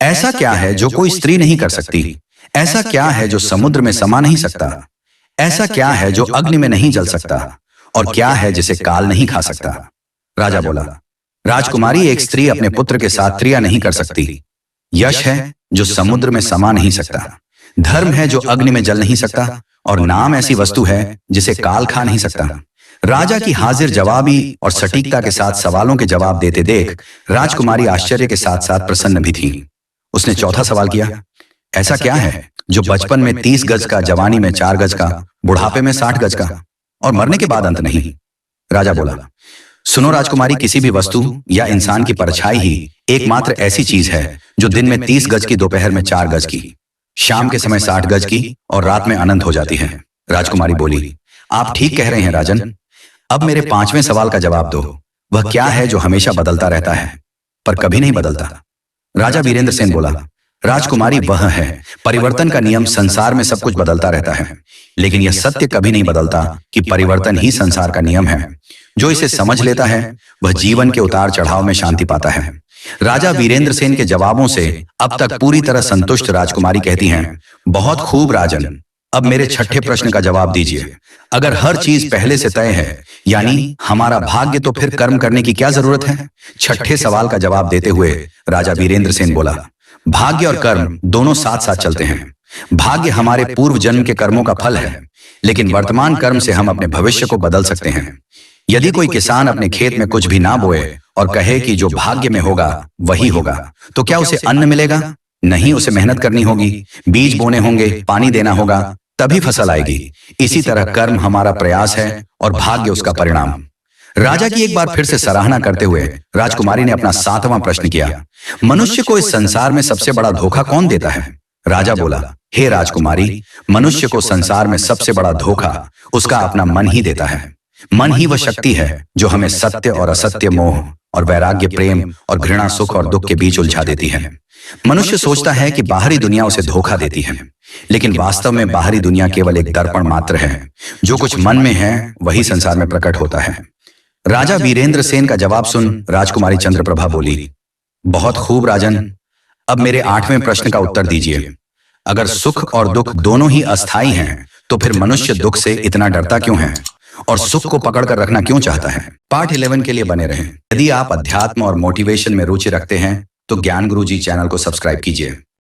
ऐसा क्या है जो कोई स्त्री नहीं कर सकती? ऐसा क्या है जो समुद्र में समा नहीं सकता? ऐसा क्या है जो अग्नि में नहीं जल सकता? और क्या है जिसे काल नहीं खा सकता? राजा बोला, राजकुमारी, एक स्त्री अपने पुत्र के साथ क्रिया नहीं कर सकती। यश है जो समुद्र में समा नहीं सकता। धर्म है जो अग्नि में जल नहीं सकता। और नाम ऐसी वस्तु है जिसे काल खा नहीं सकता। राजा की हाजिर जवाबी और सटीकता के साथ सवालों के जवाब देते देख राजकुमारी आश्चर्य के साथ साथ प्रसन्न भी थी। उसने चौथा सवाल किया, ऐसा क्या है जो बचपन में 30 गज का, जवानी में 4 गज का, बुढ़ापे में 60 गज का और मरने के बाद अंत नहीं? राजा बोला, सुनो राजकुमारी, किसी भी वस्तु या इंसान की परछाई ही एकमात्र ऐसी चीज है जो दिन में 30 गज की, दोपहर में 4 गज की, शाम के समय 60 गज की और रात में अनंत हो जाती है। राजकुमारी बोली, आप ठीक कह रहे हैं राजन। अब मेरे 5वें सवाल का जवाब दो। वह क्या है जो हमेशा बदलता रहता है पर कभी नहीं बदलता? राजा वीरेंद्र सेन बोला, राजकुमारी, वह है परिवर्तन का नियम। संसार में सब कुछ बदलता रहता है, लेकिन यह सत्य कभी नहीं बदलता कि परिवर्तन ही संसार का नियम है। जो इसे समझ लेता है वह जीवन के उतार चढ़ाव में शांति पाता है। राजा वीरेंद्र सेन के जवाबों से अब तक पूरी तरह संतुष्ट राजकुमारी कहती हैं, बहुत खूब राजन, अब मेरे छठे प्रश्न का जवाब दीजिए। अगर हर चीज पहले से तय है, यानी हमारा भाग्य, तो फिर कर्म करने की क्या जरूरत है? छठे सवाल का जवाब देते हुए राजा वीरेंद्र सेन बोला, भाग्य और कर्म दोनों साथ साथ चलते हैं। भाग्य हमारे पूर्व जन्म के कर्मों का फल है, लेकिन वर्तमान कर्म से हम अपने भविष्य को बदल सकते हैं। यदि कोई किसान अपने खेत में कुछ भी ना बोए और कहे कि जो भाग्य में होगा वही होगा, तो क्या उसे अन्न मिलेगा? नहीं, उसे मेहनत करनी होगी, बीज बोने होंगे, पानी देना होगा, तभी फसल आएगी। इसी तरह कर्म हमारा प्रयास है और भाग्य उसका परिणाम। राजा की एक बार फिर से सराहना करते हुए राजकुमारी ने अपना 7वां प्रश्न किया, मनुष्य को इस संसार में सबसे बड़ा धोखा कौन देता है? राजा बोला, हे राजकुमारी, मनुष्य को संसार में सबसे बड़ा धोखा उसका अपना मन ही देता है। मन ही वह शक्ति है जो हमें सत्य और असत्य, मोह और वैराग्य, प्रेम और घृणा, सुख और दुख के बीच उलझा देती है। मनुष्य सोचता है कि बाहरी दुनिया उसे धोखा देती है, लेकिन वास्तव में बाहरी दुनिया केवल एक दर्पण मात्र है। जो कुछ मन में है वही संसार में प्रकट होता है। राजा वीरेंद्र सेन का जवाब सुन राजकुमारी चंद्रप्रभा बोली, बहुत खूब राजन, अब मेरे 8वें प्रश्न का उत्तर दीजिए। अगर सुख और दुख दोनों ही अस्थायी हैं, तो फिर मनुष्य दुख से इतना डरता क्यों है और सुख को पकड़ कर रखना क्यों चाहता है? पार्ट 11 के लिए बने रहें। यदि आप अध्यात्म और मोटिवेशन में रुचि रखते हैं तो ज्ञान गुरुजी चैनल को सब्सक्राइब कीजिए।